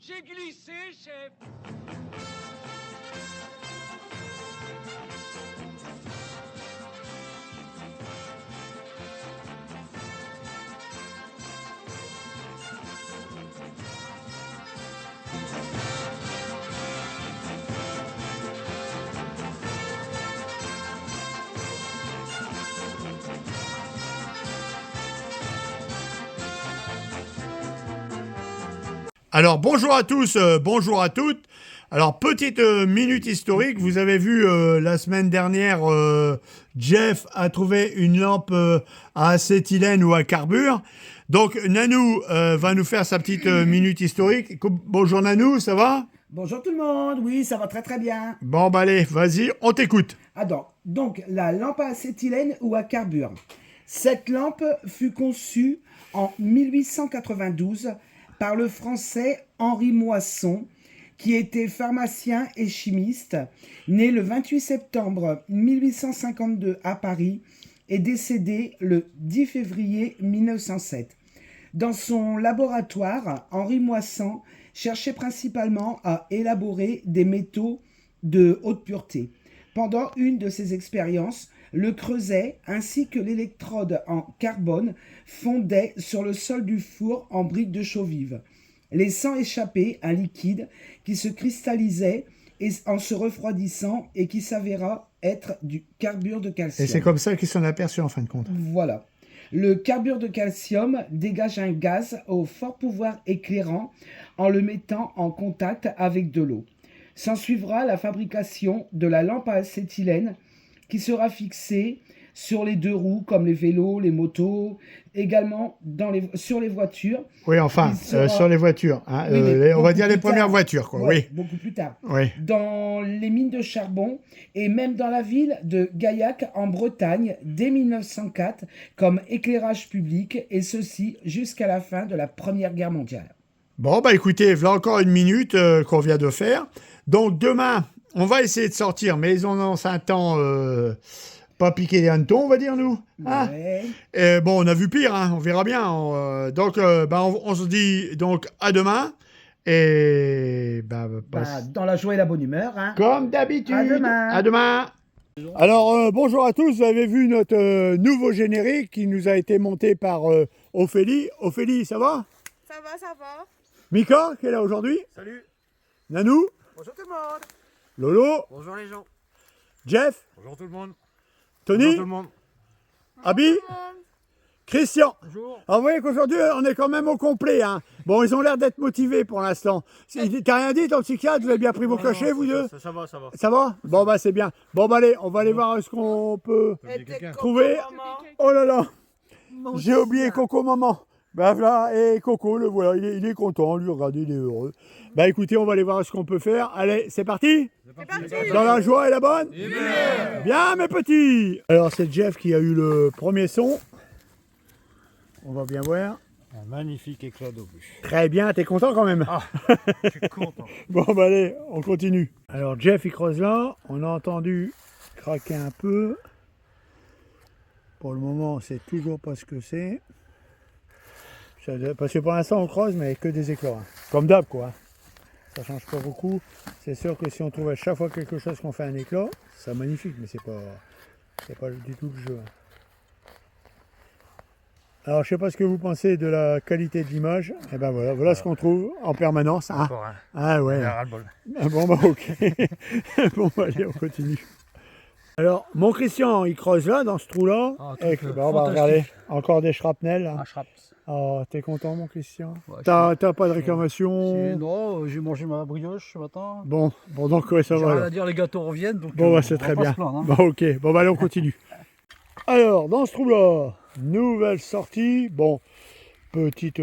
J'ai glissé, chef. Alors bonjour à tous, bonjour à toutes. Alors petite minute historique, vous avez vu la semaine dernière, Jeff a trouvé une lampe à acétylène ou à carbure. Donc Nanou va nous faire sa petite minute historique. Bonjour Nanou, ça va? Bonjour tout le monde, oui, ça va très très bien. Bon bah allez, vas-y, on t'écoute. Donc la lampe à acétylène ou à carbure. Cette lampe fut conçue en 1892 par le français Henri Moisson, qui était pharmacien et chimiste, né le 28 septembre 1852 à Paris et décédé le 10 février 1907. Dans son laboratoire, Henri Moisson cherchait principalement à élaborer des métaux de haute pureté. Pendant une de ses expériences, le creuset ainsi que l'électrode en carbone fondaient sur le sol du four en briques de chaux vive, laissant échapper un liquide qui se cristallisait en se refroidissant et qui s'avéra être du carbure de calcium. Et c'est comme ça qu'ils s'en aperçut en fin de compte. Voilà. Le carbure de calcium dégage un gaz au fort pouvoir éclairant en le mettant en contact avec de l'eau. S'ensuivra la fabrication de la lampe à acétylène qui sera fixée sur les deux roues comme les vélos, les motos, également sur les voitures. Oui, enfin, sur les voitures. Hein, Oui, on va dire les premières voitures, quoi. Ouais, Oui. beaucoup plus tard. Oui. Dans les mines de charbon et même dans la ville de Gaillac en Bretagne dès 1904 comme éclairage public, et ceci jusqu'à la fin de la Première Guerre mondiale. Bon, bah écoutez, voilà encore une minute qu'on vient de faire. Donc demain, on va essayer de sortir, mais ils ont annoncé un temps pas piqué des hannetons, on va dire, nous. Hein. Ouais. Et bon, on a vu pire, hein, on verra bien. Donc, on se dit donc à demain. Et Dans la joie et la bonne humeur. Hein. comme d'habitude. À demain. À demain. Alors, bonjour à tous. Vous avez vu notre nouveau générique qui nous a été monté par Ophélie. Ophélie, ça va? Ça va, ça va. Mika, qui est là aujourd'hui? Salut. Nanou? Bonjour tout le monde. Lolo? Bonjour les gens. Jeff? Bonjour tout le monde. Tony? Bonjour tout le monde. Abi? Christian? Bonjour. Alors, vous voyez qu'aujourd'hui, on est quand même au complet. Hein. Bon, ils ont l'air d'être motivés pour l'instant. T'as rien dit, ton psychiatre? Vous avez bien pris vos cachets, vous deux? Ça va, ça va. Ça va? Bon, bah, c'est bien. Bon, bah, allez, on va aller voir ce qu'on peut trouver. Oh là là! J'ai oublié Coco Maman. Ben voilà, et Coco, le voilà, il est content, lui, regardez, il est heureux. Bah écoutez, on va aller voir ce qu'on peut faire. Allez, c'est parti? C'est parti. Dans la joie et la bonne? Bien, mes petits! Alors, c'est Jeff qui a eu le premier son. On va bien voir. Un magnifique éclat d'obus. Très bien, t'es content quand même? Ah, je suis content. Bon, bah allez, on continue. Alors, Jeff, il creuse là. On a entendu craquer un peu. Pour le moment, on sait toujours pas ce que c'est. Parce que pour l'instant, on creuse, mais que des éclats. Hein. Comme d'hab, quoi. Ça change pas beaucoup. C'est sûr que si on trouve à chaque fois quelque chose qu'on fait un éclat, c'est magnifique, mais c'est pas du tout le jeu. Hein. Alors, je sais pas ce que vous pensez de la qualité de l'image. Et ben voilà ce qu'on trouve en permanence. Hein. Encore un. Ah ouais. Ras-le-bol. Bon bah ok. Bon bah allez, on continue. Alors, mon Christian, il creuse là, dans ce trou-là. Ah, Et truc, on va regarder. Encore des shrapnels. Là. Un schraps. Oh, t'es content, mon Christian? Ouais, T'as pas de réclamation? Non, j'ai mangé ma brioche ce matin. Bon, donc ouais, ça J'ai va. rien alors. à dire, les gâteaux reviennent. Donc, Bon, bah on c'est va très pas bien. se plaindre, hein. Bon, ok. Bon, bah allez, on continue. Alors, dans ce trou-là, nouvelle sortie. Bon, petite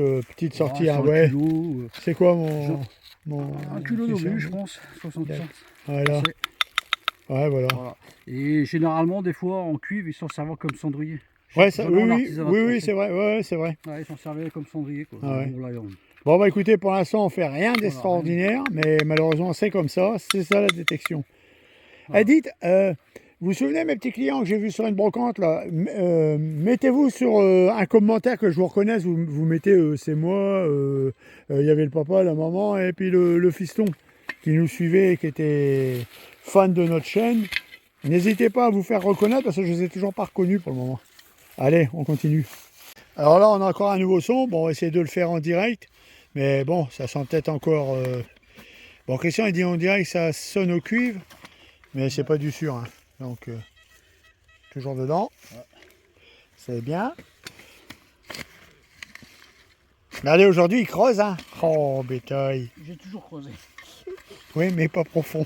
sortie, Ouais, hein, sur ouais. le kilo, C'est quoi mon un kilo Christian? d'obus, je pense. 60 cents. Voilà. C'est- Ouais, voilà. Voilà. Et généralement, des fois, en cuivre, ils s'en servent comme cendrier. Ouais, ça, J'en ai en oui, artisanat oui, français. c'est vrai. Ouais, c'est vrai. Ouais, ils s'en servaient comme cendrier, quoi. Ah ouais. Bon, là, Bon, bah écoutez, pour l'instant, on fait rien d'extraordinaire, mais malheureusement, c'est comme ça. C'est ça la détection. Voilà. Dites, vous vous souvenez, mes petits clients que j'ai vus sur une brocante, là, mettez-vous sur un commentaire que je vous reconnaisse, vous mettez c'est moi, il y avait le papa, la maman, et puis le fiston qui nous suivait, qui était fan de notre chaîne. N'hésitez pas à vous faire reconnaître, parce que je ne les ai toujours pas reconnus pour le moment. Allez, on continue. Alors là, on a encore un nouveau son, bon, on va essayer de le faire en direct, mais bon, ça sent peut-être encore... Bon, Christian, il dit en direct, ça sonne au cuivre, mais c'est pas du sûr, hein. Donc, toujours dedans. Ouais. C'est bien. Regardez, aujourd'hui, il creuse, hein. Oh, bétail. J'ai toujours creusé. Oui, mais pas profond.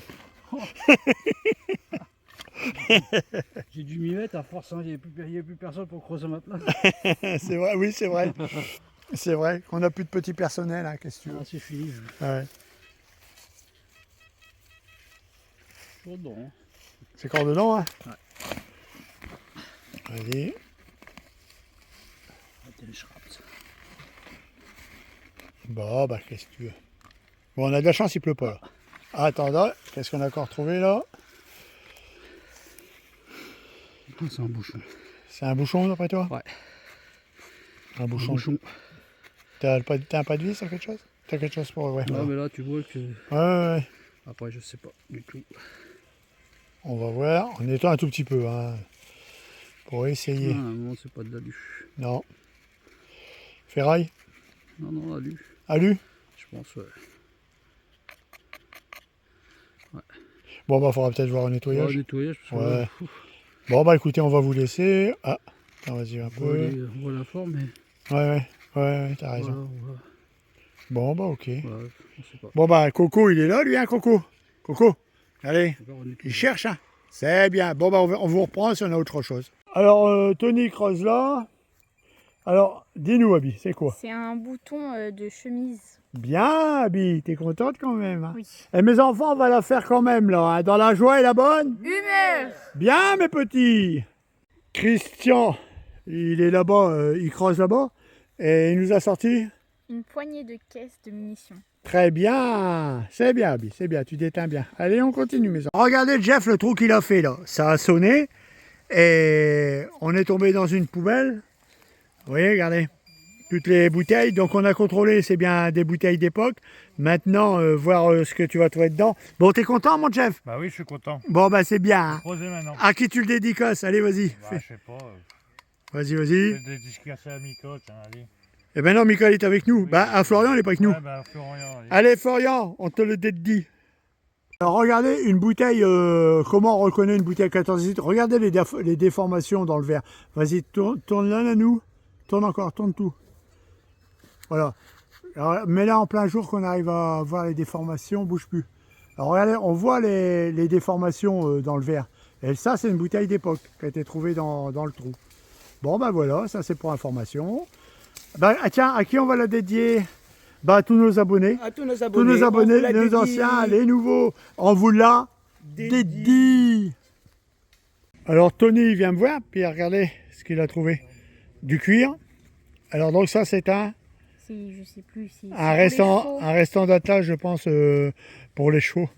J'ai dû m'y mettre à force, hein. Il n'y a plus personne pour creuser ma place. C'est vrai, oui, c'est vrai. C'est vrai qu'on n'a plus de petit personnel, hein, qu'est-ce que tu veux. Ah, c'est fini. Ouais. Toujours dedans, hein. C'est encore dedans, hein. Ouais. Vas-y. Bon, bah, qu'est-ce que tu veux. Bon, on a de la chance, il pleut pas, là. Ah, attends, là, qu'est-ce qu'on a encore trouvé, là? C'est un bouchon. C'est un bouchon, d'après toi? Ouais. Un bouchon. T'as un pas de vis, t'as quelque chose? T'as quelque chose pour... Ouais, non, mais là, tu vois que... Ouais. Après, je sais pas du tout. On va voir, on étend un tout petit peu, hein, pour essayer. Non, c'est pas de l'alu. Non. Ferraille? Non, alu. Alu? Je pense, ouais. Bon, bah, faudra peut-être voir un nettoyage. Ouais, nettoyage, parce que ouais. Bon, bah, écoutez, on va vous laisser. Ah, attends, vas-y, un peu. On voit la forme, mais... Ouais, t'as raison. Voilà. Bon, bah, ok. Ouais, on sait pas. Bon, bah, Coco, il est là, lui, hein, Coco? Coco, allez, il cherche, hein. C'est bien. Bon, bah, on vous reprend si on a autre chose. Alors, Tony creuse là. Alors, dis-nous, Abby, c'est quoi? C'est un bouton de chemise. Bien, Abby, t'es contente quand même, hein? Oui. Et mes enfants, on va la faire quand même, là, hein, dans la joie et la bonne Humeur. Bien, mes petits. Christian, il est là-bas, il creuse là-bas, et il nous a sorti Une poignée de caisses de munitions. très bien, c'est bien, Abby, c'est bien, tu déteins bien. Allez, on continue, mes enfants. Regardez, Jeff, le trou qu'il a fait, là. Ça a sonné, et on est tombé dans une poubelle. Vous voyez, regardez. Toutes les bouteilles, donc on a contrôlé, c'est bien des bouteilles d'époque. Maintenant, voir ce que tu vas trouver dedans. Bon, t'es content, mon Jeff? Bah oui, je suis content. Bon, bah c'est bien. Hein. Posez maintenant. À qui tu le dédicaces? Allez, vas-y. Bah, je sais pas. Vas-y. C'est dédicacé à Miko, tiens, allez. Eh ben non, Michael est avec nous. Oui. Bah, à Florian, il n'est pas avec nous. Ouais, bah, Florian, allez. Allez, Florian, on te le dédie. Alors, regardez, une bouteille, comment on reconnaît une bouteille à 14 litres? Regardez les déformations dans le verre. Vas-y, tourne là, à nous. Tourne encore, tourne tout. Voilà. Alors, mets-la en plein jour qu'on arrive à voir les déformations, bouge plus. Alors regardez, on voit les déformations dans le verre. Et ça, c'est une bouteille d'époque qui a été trouvée dans le trou. Bon, ben voilà, ça c'est pour information. Ben, tiens, à qui on va la dédier? Ben, à tous nos abonnés. À tous nos abonnés. Tous nos abonnés, les dédie. anciens, les nouveaux. On vous l'a dédie. Alors Tony, il vient me voir, puis regardez ce qu'il a trouvé. Du cuir. Alors donc ça, c'est Je sais plus si. un restant d'attelage, je pense, pour les chevaux.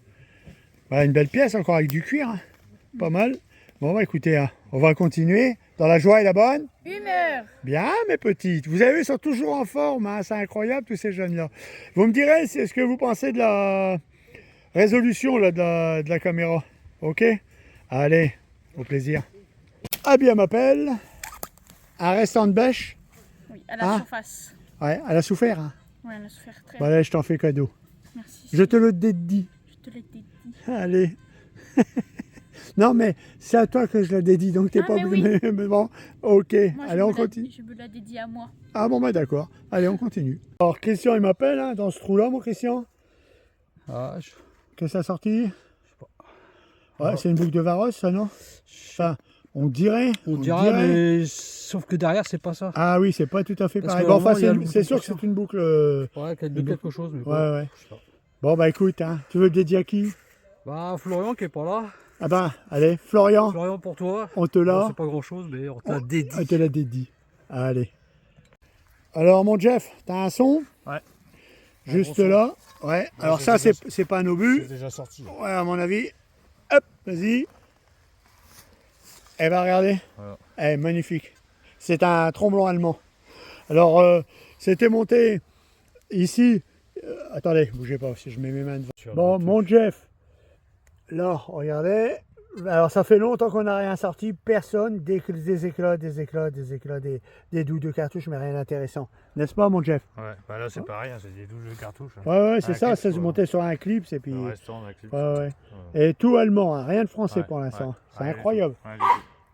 Voilà, une belle pièce encore avec du cuir, hein. Pas mal. Bon, bah écoutez, hein, on va continuer dans la joie et la bonne Humeur. Bien, mes petites. Vous avez vu, ils sont toujours en forme, hein. C'est incroyable, tous ces jeunes-là. Vous me direz, c'est ce que vous pensez de la résolution là, de la caméra. Ok? Allez, au plaisir. Abby m'appelle. Un restant de bêche. Oui, à la Ah. surface. Ouais, elle a souffert, hein. Ouais, elle a souffert très. Voilà, je t'en fais cadeau. Merci. Je te le dédie. Je te l'ai dit. Allez. Non, mais c'est à toi que je la dédie, donc t'es Ah, pas mais obligé. Mais bon, ok. Moi, Allez, on continue. Je me la dédie à moi. Ah bon, bah d'accord. Allez, on continue. Alors, Christian, il m'appelle, hein, dans ce trou-là, mon Christian. Ah, Qu'est-ce que ça a sorti? pas. Ouais, c'est une boucle de Varos, ça, non? Enfin, on dirait. On dirait, mais sauf que derrière, c'est pas ça. Ah oui, c'est pas tout à fait Parce pareil. que Bon, enfin, vraiment, il y a le c'est sûr bouton que c'est une boucle. Ouais, de quelque chose, mais Ouais, quoi. ouais. Je sais pas. Bon, bah écoute, hein, tu veux le dédier à qui? Bah, Florian qui est pas là. Ah bah, allez, Florian, Florian pour toi. on te l'a. Bon, c'est pas grand chose, mais on te l'a dédié. On te l'a dédié. Allez. Alors, mon Jeff, t'as un son? Ouais. Juste Un gros son. là. Ouais. Alors, j'ai ça, déjà- c'est pas un C'est obus. déjà sorti. Ouais, à mon avis. Hop, vas-y. Eh ben regardez, Voilà. eh, magnifique. C'est un tromblon allemand. Alors, c'était monté ici. Attendez, bougez pas, si je mets mes mains devant. Bon, mon Jeff, là, regardez. Alors, ça fait longtemps qu'on n'a rien sorti. Personne, des éclats, des douilles de cartouches, mais rien d'intéressant. N'est-ce pas, mon Jeff? Ouais, bah là c'est pareil, hein, c'est des douches de cartouches. Hein. Ouais, c'est Un ça, clip, ça se quoi. montait sur un clip, et puis... Le restant, on a clip. Ouais. Et tout allemand, hein, rien de français pour l'instant. C'est Ouais, incroyable. ouais,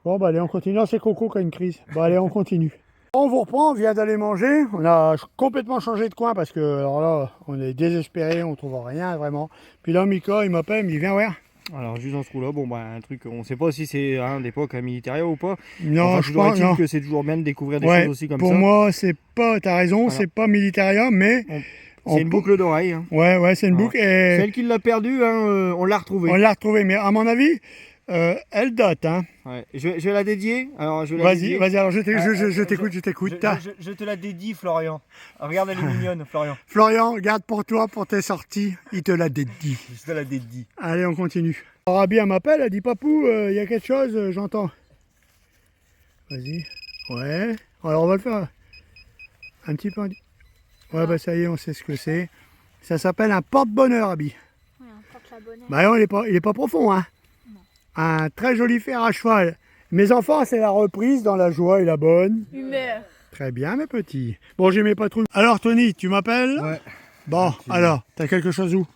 Bon, bah allez, on continue. Non, c'est Coco qui a une crise. Bon, allez, on continue. On vous reprend, on vient d'aller manger. On a complètement changé de coin parce que, alors là, on est désespéré, on trouve rien vraiment. Puis là, Mika, il m'appelle, il vient voir. Alors juste dans ce trou là, bon bah un truc, on sait pas si c'est d'époque un militaria ou pas. Non, Enfin, je toujours pense est-il non. que c'est toujours bien de découvrir des Ouais, choses aussi comme pour ça. moi, c'est pas, t'as raison, Voilà. c'est pas Militaria, mais... C'est une boucle d'oreille. Hein. Ouais, c'est une Voilà. boucle et Celle qui l'a perdue, hein, on l'a retrouvée. on l'a retrouvée. Mais à mon avis, elle date, hein. Ouais. Je vais la dédier. Alors, je vais la dédier. Vas-y, alors je t'écoute. Je te la dédie, Florian. Regarde, elle est mignonne, Florian. Florian, garde pour toi, pour tes sorties, il te l'a dédié. Je te la dédie. Allez, on continue. Alors, Abby, elle m'appelle, elle dit, Papou, il y a quelque chose, j'entends. Vas-y. Ouais. Alors, on va le faire un petit peu. Ouais, bah ça y est, on sait ce que c'est. Ça s'appelle un porte-bonheur, Abby. Ouais, un porte-la-bonheur. Bah non, il est pas profond, hein. Un très joli fer à cheval. Mes enfants, c'est la reprise dans la joie et la bonne. Humeur. Très bien, mes petits. Bon, j'aimais pas trop. Alors, Tony, tu m'appelles? Ouais. Bon, alors, t'as quelque chose où?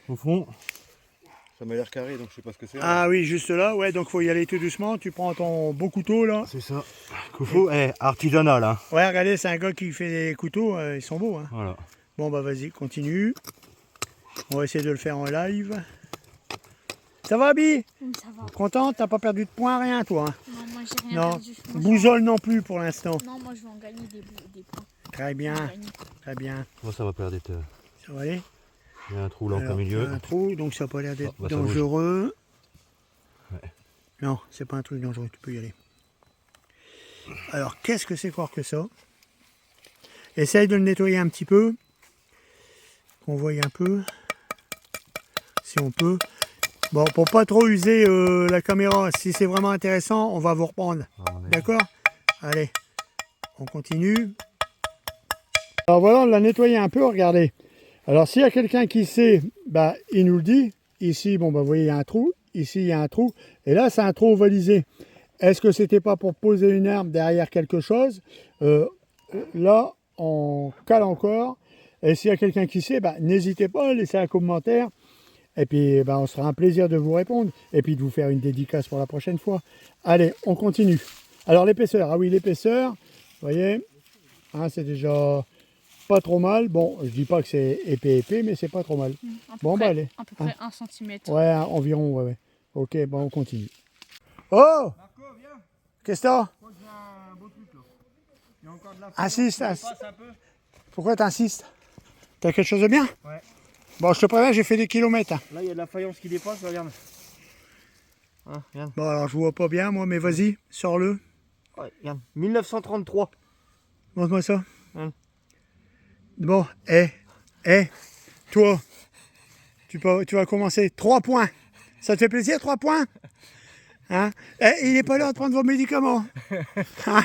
Au fond, ça m'a l'air carré, donc je sais pas ce que c'est. Ah oui, juste là, ouais, donc faut y aller tout doucement. Tu prends ton beau couteau, là. C'est ça. Couteau, artisanal, hein. Ouais, regardez, c'est un gars qui fait des couteaux, ils sont beaux, hein. Voilà. Bon, bah vas-y, continue. On va essayer de le faire en live. Ça va, Abby? Ça va. Contente? T'as pas perdu de points, rien, toi, hein? Non, moi j'ai rien Non. perdu. Moi, Bousole non plus, pour l'instant. Non, moi je vais en gagner des points. Très bien, Je vais en gagner. très bien. Moi, ça va pas l'air d'être. Ça va aller? Il y a un trou là en Alors, plein il y a milieu. un trou, donc ça n'a pas l'air d'être Ah, bah, ça bouge. dangereux. Ouais. Non, c'est pas un truc dangereux, tu peux y aller. Alors, qu'est-ce que c'est fort que ça? Essaye de le nettoyer un petit peu. Qu'on voie un peu. Si on peut. Bon, pour pas trop user la caméra, si c'est vraiment intéressant, on va vous reprendre. D'accord? Allez, on continue. Alors voilà, on l'a nettoyé un peu, regardez. Alors s'il y a quelqu'un qui sait, bah, il nous le dit. Ici, bon, bah, vous voyez, il y a un trou. Ici, il y a un trou. Et là, c'est un trou ovalisé. Est-ce que c'était pas pour poser une arme derrière quelque chose? Là, on cale encore. Et s'il y a quelqu'un qui sait, bah, n'hésitez pas à laisser un commentaire. Et puis, bah, on sera un plaisir de vous répondre. Et puis de vous faire une dédicace pour la prochaine fois. Allez, on continue. Alors, l'épaisseur. Ah oui, l'épaisseur. Vous voyez, hein, c'est déjà pas trop mal. Bon, je dis pas que c'est épais, mais c'est pas trop mal. Bon, bah, allez. À peu près 1 cm. Ouais, environ, ouais. Ok, bon, on continue. Oh! Qu'est-ce que t'as? Insiste. Pourquoi t'insistes? T'as quelque chose de bien? Ouais. Bon, je te préviens, j'ai fait des kilomètres. Hein. Là, il y a de la faïence qui dépasse, regarde. Hein, regarde. Bon, alors, je vois pas bien, moi, mais vas-y, sors-le. Ouais, regarde. 1933. Montre-moi ça. Hein. Bon, toi, tu vas commencer. 3 points. Ça te fait plaisir, 3 points? Hein? Il n'est pas l'heure de prendre vos médicaments. Hein?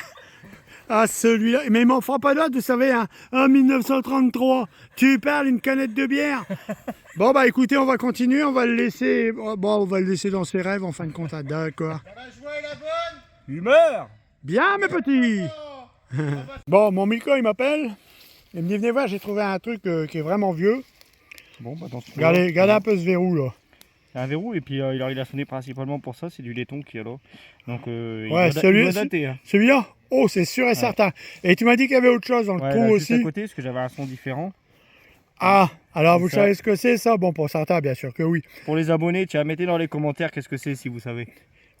Ah, celui-là. Mais il m'en fera pas d'autre, vous savez, hein. 1933. Tu parles une canette de bière. Bon, bah écoutez, on va continuer. On va le laisser. Bon, on va le laisser dans ses rêves, en fin de compte. Ah, d'accord. Humeur. Bien, mes petits. Bon, mon Miko, il m'appelle. Il me dit, venez voir, j'ai trouvé un truc qui est vraiment vieux. Bon, bah dans ce Regardez un peu ce verrou, là. Il y a un verrou et puis il a sonné principalement pour ça, c'est du laiton qui est là. Donc il Ouais, doit dater. Hein. Celui-là? Oh, c'est sûr et certain. Et tu m'as dit qu'il y avait autre chose dans le Ouais, trou là, juste aussi. à côté, parce que j'avais un son différent. Ah, alors C'est vous ça. savez ce que c'est ça? Bon, pour certains, bien sûr que oui. Pour les abonnés, tiens, mettez dans les commentaires qu'est-ce que c'est si vous savez.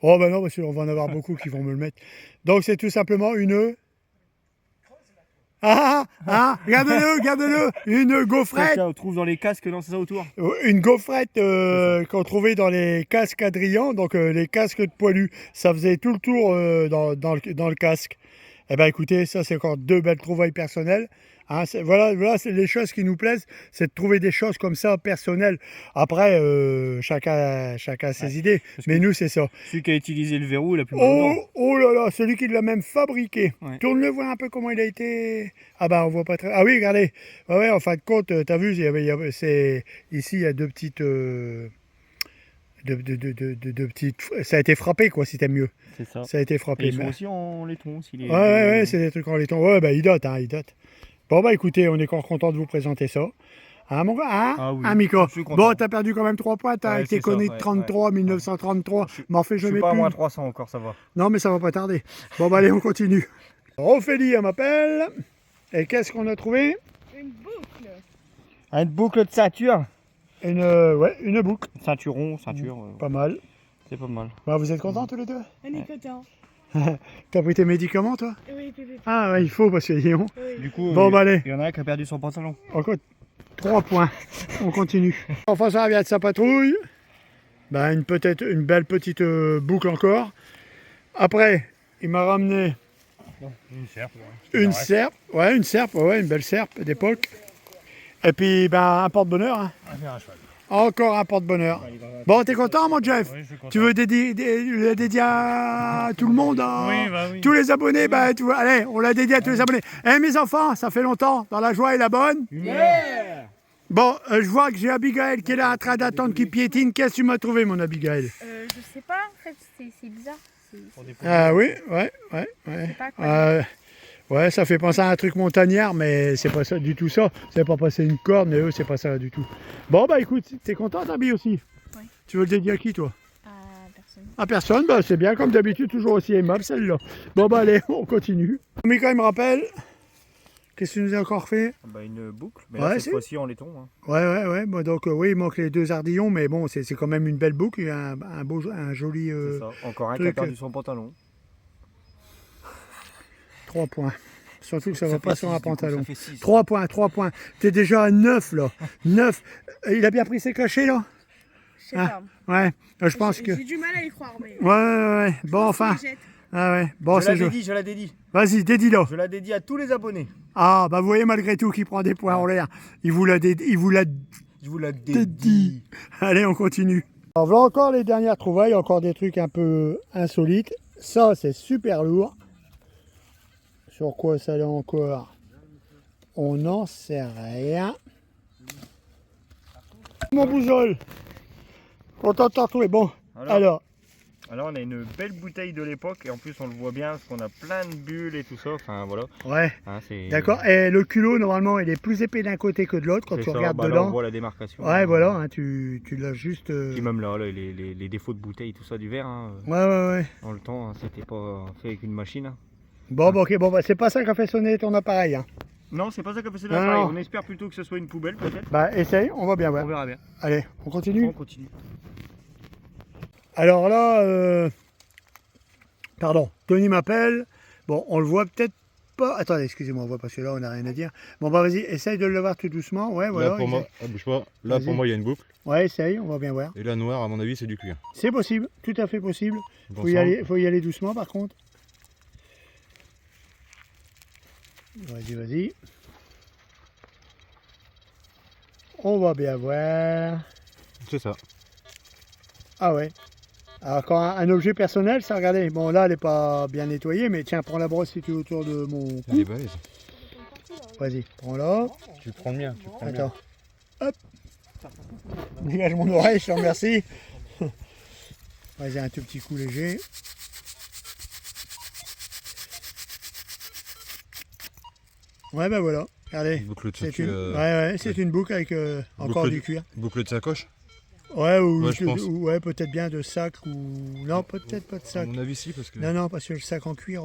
Oh ben non, parce qu'on va en avoir beaucoup qui vont me le mettre. Donc c'est tout simplement une... regardez-le, une gaufrette. Ça, on trouve dans les casques, non, c'est ça autour. Une gaufrette qu'on trouvait dans les casques Adrien, donc les casques de poilus. Ça faisait tout le tour dans le casque. Eh bien, écoutez, ça, c'est encore 2 belles trouvailles personnelles. Hein, voilà, c'est les choses qui nous plaisent, c'est de trouver des choses comme ça, personnelles. Après, chacun a ses idées, mais nous, c'est ça. Celui qui a utilisé le verrou, il a plus besoin. Oh là là, celui qui l'a même fabriqué. Ouais. Tourne-le, voir un peu comment il a été... Ah bah, on voit pas très... Ah oui, regardez. Ouais, en fin de compte, t'as vu, ici, il y a 2 petites... deux petites... Ça a été frappé, quoi, si t'aimes mieux. C'est ça. Ça a été frappé. Et ils sont aussi en laiton. Aussi, Ouais, c'est des trucs en laiton. Ouais, bah, ils dotent, hein, ils dotent. Bon, bah, écoutez, on est encore content de vous présenter ça. Hein, mon gars, hein, Ah oui, hein, Miko. je suis content. Bon, t'as perdu quand même 3 points, t'as Ouais, été c'est connu ça, de ouais, 33, 1933. M'en fais Je jamais suis pas à plus. moins 300 encore, ça va. Non, mais ça va pas tarder. Bon, bah, allez, on continue. Ophélie, elle m'appelle. Et qu'est-ce qu'on a trouvé? Une boucle. Une boucle de ceinture. Une boucle. Ceinture. Pas mal. C'est pas mal. Bah, vous êtes contents tous les deux? On est content. T'as pris tes médicaments, toi? Oui, oui. Ah, ouais, il faut, parce que Léon. Du coup, Bon, bah, allez. il y en a un qui a perdu son pantalon. Encore 3 points. On continue. Enfin, ça vient de sa patrouille. Ben, une belle petite boucle encore. Après, il m'a ramené Une serpe. une serpe. Ouais, une belle serpe d'époque. Et puis, ben, un porte-bonheur. Hein. Encore un porte-bonheur. Bon, t'es content, mon Jeff? Oui, je suis content. Tu veux le dédier à tout le monde, hein? Oui, bah oui. Tous les abonnés, bah, allez, on l'a dédié à tous les abonnés. Eh, mes enfants, ça fait longtemps, dans la joie et la bonne. Bon, je vois que j'ai Abigail qui est là en train d'attendre, qui piétine. Qu'est-ce que tu m'as trouvé, mon Abigail? Je sais pas, en fait, c'est bizarre. Ah oui, ouais. C'est pas quoi. Ouais, ça fait penser à un truc montagnard, mais c'est pas ça du tout ça. C'est pas passer une corde, mais eux, c'est pas ça du tout. Bon, bah écoute, t'es content, Abi, aussi? Oui. Tu veux le dédier à qui, toi? Personne. À personne, bah c'est bien, comme d'habitude, toujours aussi aimable, celle-là. Bon, bah allez, on continue. Mika, il me rappelle. Qu'est-ce que tu nous as encore fait? Bah, une boucle, mais Ouais, là, c'est- cette fois-ci en laiton. Hein. Ouais. Bon, donc, oui, il manque les 2 ardillons, mais bon, c'est quand même une belle boucle, et un joli C'est ça. Encore un qui a truc, perdu son pantalon. 3 points. Surtout que ça va pas sur un pantalon. Ça fait 6. 3 points. T'es déjà à 9, là. 9. Il a bien pris ses cachets, là? Je sais Ah. pas. Ouais, je pense que... J'ai du mal à y croire, mais. Ouais. Bon, enfin. Je jette. Ah ouais. Bon, Je la c'est joli. dédie, je la dédie. Vas-y, dédie-le. Je la dédie à tous les abonnés. Ah, bah vous voyez malgré tout qu'il prend des points en l'air. Il vous l'a Je vous la dédie. dédie. Allez, on continue. Alors voilà encore les dernières trouvailles, encore des trucs un peu insolites. Ça, c'est super lourd. Sur quoi ça l'est encore? On n'en sait rien. Mon bousole. Content de te retrouver. Bon, alors. Alors, on a une belle bouteille de l'époque et en plus on le voit bien parce qu'on a plein de bulles et tout ça. Enfin voilà. Ouais, Hein, c'est... d'accord. Et le culot, normalement, il est plus épais d'un côté que de l'autre quand c'est tu ça. regardes Bah, là, dedans. on voit la démarcation. Ouais, voilà, hein, tu l'as juste... Puis même là, les défauts de bouteille, tout ça du verre, hein, Ouais. dans le temps, hein, c'était pas fait avec une machine. Hein. Bon, ok, bah, c'est pas ça qui a fait sonner ton appareil. Hein. Non, c'est pas ça qu'a fait ce Non, l'appareil. non. On espère plutôt que ce soit une poubelle peut-être. Bah, essaye, on va bien On voir. verra bien. Allez, on continue. On continue. Alors là, pardon, Tony m'appelle. Bon, on le voit peut-être pas. Attendez, excusez-moi, on voit parce que là, on n'a rien à dire. Bon, bah, vas-y, essaye de le voir tout doucement. Ouais, voilà. Là pour moi, bouge pas. Là Vas-y. pour moi il y a une boucle. Ouais, essaye, on va bien voir. Et la noire à mon avis c'est du cuir. C'est possible, tout à fait possible. Bon Faut y aller doucement par contre. Vas-y. On va bien voir. C'est ça. Ah ouais. Alors quand un objet personnel, ça regardez. Bon là elle n'est pas bien nettoyée, mais tiens, prends la brosse si tu es autour de mon Elle cou. est balèze. Vas-y, prends-la. Tu prends le mien. Attends. Hop. Dégage mon oreille, je te remercie. Vas-y, un tout petit coup léger. Ouais, ben voilà. Regardez. Boucle de C'est ceinture, une... c'est une boucle avec encore Boucle du de- cuir. boucle de sacoche. Ouais, Ouais, je pense. ouais, peut-être bien de sac ou... Non, peut-être pas de À sac. mon avis si parce que. Non, parce que le sac en cuir,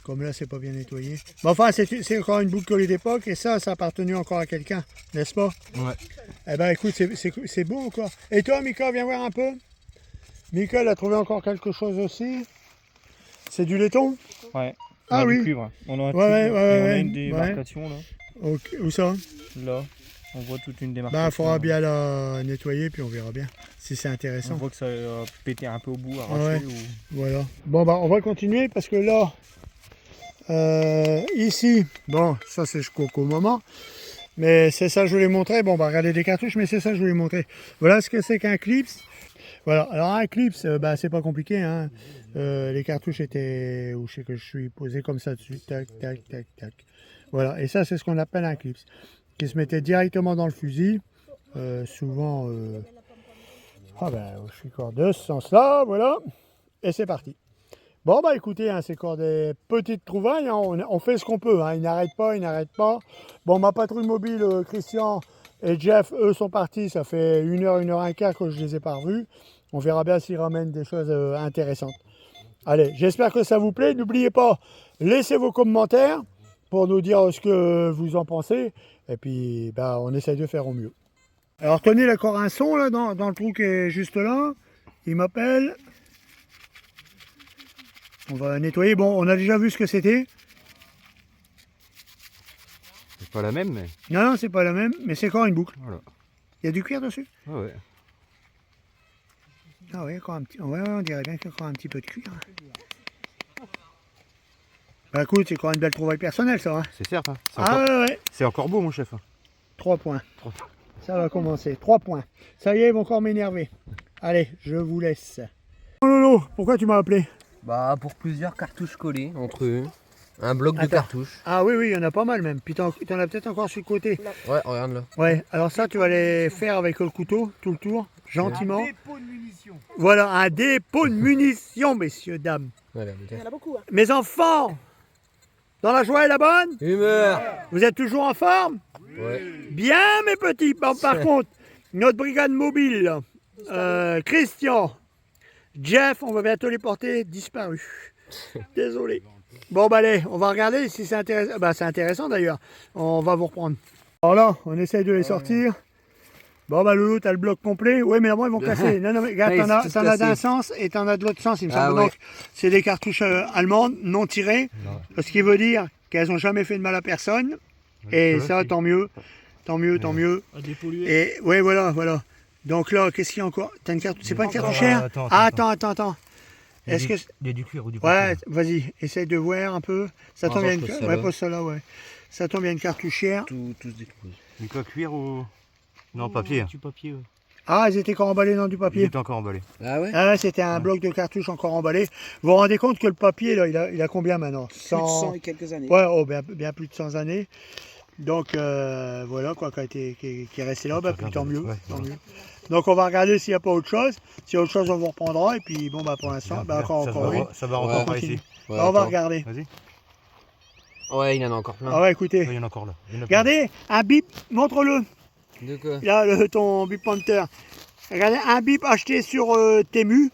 comme là, c'est pas bien nettoyé. Mais enfin, c'est encore une boucle collée d'époque et ça a appartenu encore à quelqu'un, n'est-ce pas? Ouais. Eh ben écoute, c'est beau encore. Et toi, Mika, viens voir un peu. Mika, elle a trouvé encore quelque chose aussi. C'est du laiton? Ouais. Ah On a oui. du cuivre. On a un Ouais, cuivre. ouais, Et on a ouais, une démarcation là. Ok, où ça? Là. On voit toute une démarche. Bah, il faudra bien la nettoyer, puis on verra bien si c'est intéressant. On voit que ça a pété un peu au bout, Ouais. arraché. Voilà. Bon, bah, on va continuer parce que là, ici, bon, ça c'est jusqu'au moment. Mais c'est ça que je voulais montrer. Bon, bah, regardez des cartouches, mais c'est ça que je voulais montrer. Voilà ce que c'est qu'un clips. Voilà. Alors, un clips, bah, c'est pas compliqué, hein. Les cartouches étaient, où je sais que je suis posé comme ça dessus. Tac, tac, tac, tac. Voilà. Et ça, c'est ce qu'on appelle un clips. Qui se mettait directement dans le fusil. Souvent, je suis encore de ce sens-là. Voilà. Et c'est parti. Bon, bah écoutez, hein, c'est encore des petites trouvailles, hein, on fait ce qu'on peut, hein, ils n'arrêtent pas, ils n'arrêtent pas. Bon, ma patrouille mobile, Christian et Jeff, eux sont partis, ça fait 1h, 1h15 que je les ai pas revus. On verra bien s'ils ramènent des choses intéressantes. Allez, j'espère que ça vous plaît, n'oubliez pas, laissez vos commentaires pour nous dire ce que vous en pensez, et puis bah, on essaye de faire au mieux. Alors Tony, il a encore un son là, dans le trou qui est juste là, il m'appelle. On va nettoyer. Bon, on a déjà vu ce que c'était. C'est pas la même, mais. Non, c'est pas la même, mais c'est encore une boucle. Voilà. Il y a du cuir dessus? Ah ouais. Ah ouais, encore un petit. Ouais, on dirait bien qu'il y a encore un petit peu de cuir. Bah écoute, c'est encore une belle trouvaille personnelle, ça. Hein. C'est certes. Hein. Ouais. C'est encore beau, mon chef. 3 points. 3 points. Ça va commencer. 3 points. Ça y est, ils vont encore m'énerver. Allez, je vous laisse. Oh Lolo, pourquoi tu m'as appelé? Bah pour plusieurs cartouches collées entre eux. Un bloc de Attends. cartouches. Ah oui, il y en a pas mal même. Puis t'en as peut-être encore sur le côté. Ouais, regarde là. Ouais, alors ça, tu vas les faire avec le couteau, tout le tour, gentiment. Un dépôt de munitions. Voilà, un dépôt de munitions, messieurs, dames. Voilà, Il y en a beaucoup. Hein. Mes enfants, dans la joie et la bonne, humeur. vous êtes toujours en forme? Ouais. Bien, mes petits. Bon, par contre, notre brigade mobile, Christian, Jeff, on va bientôt les porter disparus. Désolé. Bon, bah allez, on va regarder si c'est intéressant. Bah, c'est intéressant d'ailleurs. On va vous reprendre. Alors là, on essaye de les sortir. Bon, bah Loulou, t'as le bloc complet. Oui, mais là, ils vont casser. Non, mais regarde, Ouais, t'en as d'un sens et t'en as de l'autre sens, il me semble. Ah ouais. Donc, c'est des cartouches allemandes, non tirées. Ce qui veut dire qu'elles n'ont jamais fait de mal à personne. Et ça, tant mieux. Tant mieux, tant mieux. À dépolluer. Et ouais, voilà. Donc là, qu'est-ce qu'il y a encore? T'as une cartouche? C'est pas une cartouchère? Attends. Est-ce que Il y a du cuir ou du ouais, vas-y, essaye de voir un peu. Ça tombe bien. je pose ça Ouais, là. pose ça là, ouais. Ça tombe bien une cartouchère. Tout se décompose. Du quoi, cuir ou. Non, papier. Du papier. Ah, ils étaient encore emballés dans du Il papier. est encore emballé. Ah ouais. Ah ouais, c'était un bloc de cartouches encore emballé. Vous vous rendez compte que le papier, là, il a combien maintenant? Plus de 100 et quelques années. Ouais, oh, bien plus de 100 années. Donc voilà quoi, qui est resté là, bah, puis tant mieux, Ouais, tant mieux. Donc on va regarder s'il n'y a pas autre chose. S'il y a autre chose, on vous reprendra. Et puis bon, bah pour l'instant, bah, encore oui. Ça va Ouais. encore par Continue. ici. Ouais, Bah, on va attends. regarder. Vas-y. Ouais, il y en a encore plein. Ah ouais, écoutez. Il y en a encore là. Il y en a Regardez, un bip, montre-le. De quoi? Là, ton bip Panther. Regardez, un bip acheté sur Temu.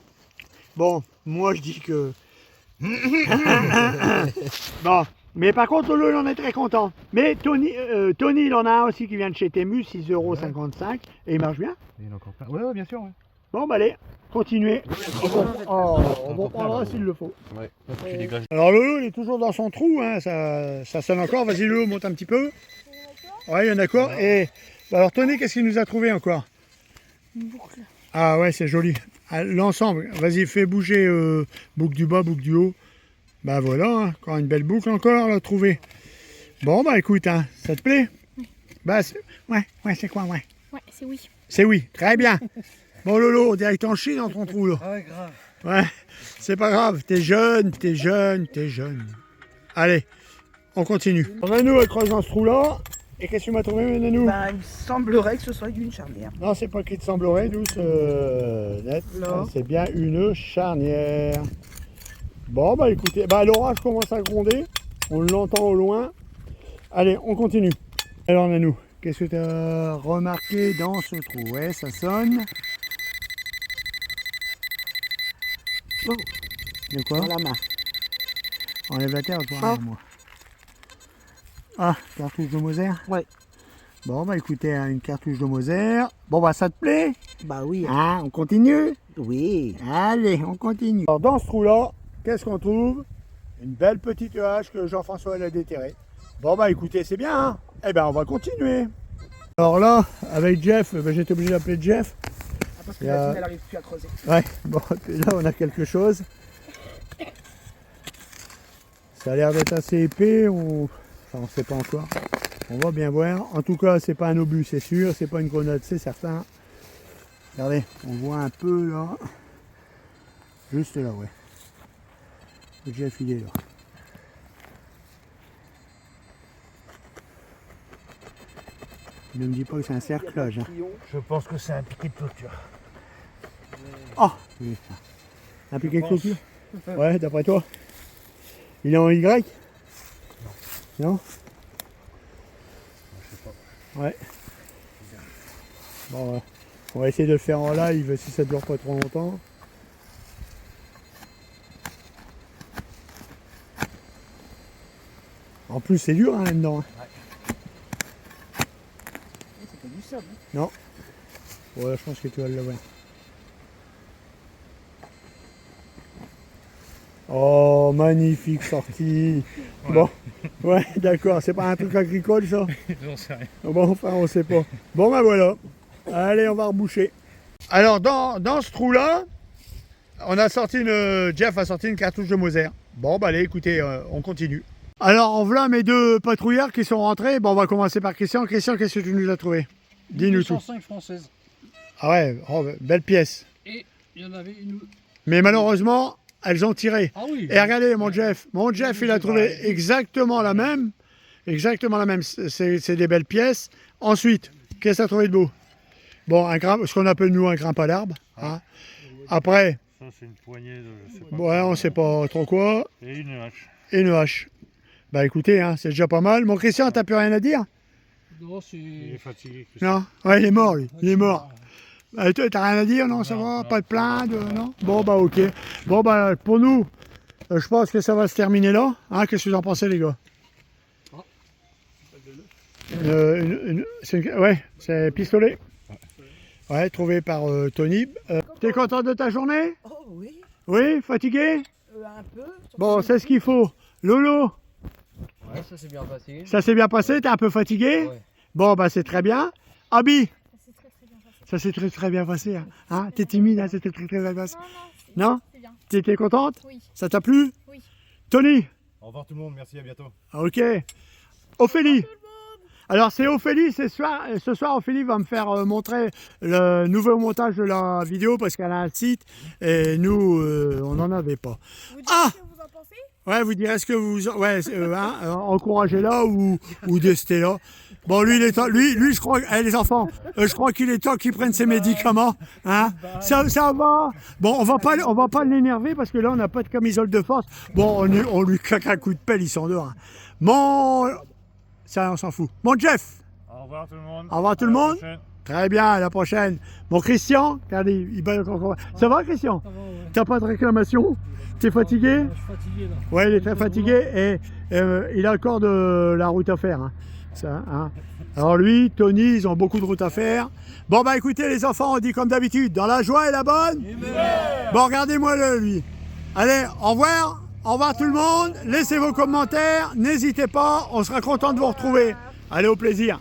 Bon, moi je dis que... Bon, mais par contre, Lolo, il en est très content. Mais Tony, il en a un aussi qui vient de chez Temu, 6,55 €. Et il marche bien. Il y en a encore plein. Ouais, bien sûr. Ouais. Bon, bah allez, continuez. On vous reprendra s'il le faut. Ouais. Tu dégages. Alors Lolo, il est toujours dans son trou, hein, ça sonne encore. Vas-y Lolo, monte un petit peu. Ouais, il y en a encore. Et bah, alors Tony, qu'est-ce qu'il nous a trouvé encore? Une boucle. Ah ouais, c'est joli. Ah, l'ensemble, vas-y, fais bouger boucle du bas, boucle du haut. Bah voilà, hein, encore une belle boucle encore là, trouvée. Bon bah écoute, hein, ça te plaît? Bah ouais, c'est quoi, ouais? Ouais, c'est oui. C'est oui, très bien. Bon Lolo, on dirait que t'en chies dans ton trou là. Ouais, grave. Ouais, c'est pas grave, t'es jeune. Allez, on continue. Nanou, elle creuse dans ce trou là. Et qu'est-ce que tu m'as trouvé, Nanou? Bah, il semblerait que ce soit une charnière. Non, c'est pas qu'il te semblerait, douce, net. Non. C'est bien une charnière. Bon, bah écoutez, bah l'orage commence à gronder. On l'entend au loin. Allez, on continue. Alors, Nanou, qu'est-ce que tu as remarqué dans ce trou? Ouais, ça sonne. Oh. De quoi? Dans la main. Enlève la terre, toi, Ah. moi. Ah, cartouche de Moser? Ouais. Bon, bah écoutez, hein, une cartouche de Moser. Bon, bah ça te plaît? Bah oui. Ah, on continue? Oui. Allez, on continue. Alors, dans ce trou-là, qu'est-ce qu'on trouve? Une belle petite hache que Jean-François a déterrée. Bon, bah écoutez, c'est bien, hein? Eh ben, on va continuer. Alors là, avec Jeff, j'étais obligé d'appeler Jeff. Parce que Il y a- la dune, elle arrive plus à creuser. Ouais, bon, et là on a quelque chose. Ça a l'air d'être assez épais, enfin on sait pas encore. On va bien voir. En tout cas, c'est pas un obus, c'est sûr, c'est pas une grenade, c'est certain. Regardez, on voit un peu là. Juste là, ouais. Jeff, il est là. Ne me dis pas que c'est un cerclage. Hein. Je pense que c'est un piquet de clôture. Ah, oui, ça. Un piquet de clôture. Ouais, d'après toi. Il est en Y? Non. Je sais pas. Ouais. Bon, on va essayer de le faire en live si ça dure pas trop longtemps. En plus, c'est dur hein, là-dedans. Hein. C'est pas du sable. Non. Ouais, je pense que tu vas le voir. Oh, magnifique sortie. Bon, ouais, d'accord. C'est pas un truc agricole, ça? J'en sais rien. Bon, enfin, on sait pas. Bon, ben voilà. Allez, on va reboucher. Alors, dans ce trou-là, on a sorti Jeff a sorti une cartouche de Moser. Bon, bah allez, écoutez, on continue. Alors, en voilà mes deux patrouilleurs qui sont rentrés. Bon, on va commencer par Christian. Christian, qu'est-ce que tu nous as trouvé? Dis-nous tout. 105 françaises. Ah ouais, oh, belle pièce. Et il y en avait une. Mais malheureusement, elles ont tiré. Ah oui. Et regardez, mon Jeff, il a trouvé exactement la même. Exactement la même. C'est des belles pièces. Ensuite, qu'est-ce que tu as trouvé de beau? Bon, ce qu'on appelle nous un grimpe à l'arbre. Hein. Après, Ça, c'est une poignée de. Je sais pas. ouais, on sait pas trop quoi. Et une hache. Et une hache. Bah écoutez, hein, c'est déjà pas mal. Mon Christian, t'as plus rien à dire? Non, Il est c'est. fatigué. Christian. Non? Ouais, il est mort, lui. Il est mort. Toi, t'as rien à dire? Non, ça Non, va? non. Pas de plainte? Non? Bon, bah ok. Bon, bah pour nous, je pense que ça va se terminer là. Hein, qu'est-ce que vous en pensez, les gars? Ouais, c'est pistolet. Ouais, trouvé par Tony. T'es content de ta journée? Oh oui, Oui, fatigué? un peu. Bon, c'est ce qu'il faut. Lolo, Ouais, ça s'est bien passé. ça s'est bien passé? T'es un peu fatigué? Ouais. Bon, bah c'est très bien. Abi, Ça s'est très très bien passé. ça s'est très très bien passé. Hein? T'es timide, hein? C'était très très bien passé. Non, Non? c'est bien. T'étais contente? Oui, Ça t'a plu? oui. Tony? Au revoir tout le monde, merci, à bientôt. Ok. Ophélie? Alors c'est Ophélie, ce soir Ophélie va me faire montrer le nouveau montage de la vidéo parce qu'elle a un site et nous on n'en avait pas. Vous dites Ah ce que vous en pensez? Ouais, vous direz ce que vous... Ouais, encouragez-la ou destez-la. Bon, lui, je crois... les enfants, je crois qu'il est temps qu'il prenne ses médicaments. Hein. Ça va. Bon, on va pas l'énerver parce que là, on n'a pas de camisole de force. Bon, on lui claque un coup de pelle, il s'endort. Hein. Bon... Ça, on s'en fout. Bon, Jeff. Au revoir tout le monde. Au revoir tout le À la monde. prochaine. Très bien, à la prochaine. Bon, Christian, regardez, il bat encore. Ça va, Christian? Ça va, ouais. T'as pas de réclamation? T'es fatigué? Je suis fatigué là. Ouais, il est très fatigué et il a encore de la route à faire. Hein. Ça, hein. Alors lui, Tony, ils ont beaucoup de route à faire. Bon bah écoutez les enfants, on dit comme d'habitude, dans la joie et la bonne. Bon, regardez-moi le lui. Allez, au revoir tout le monde. Laissez vos commentaires, n'hésitez pas, on sera content de vous retrouver. Allez, au plaisir.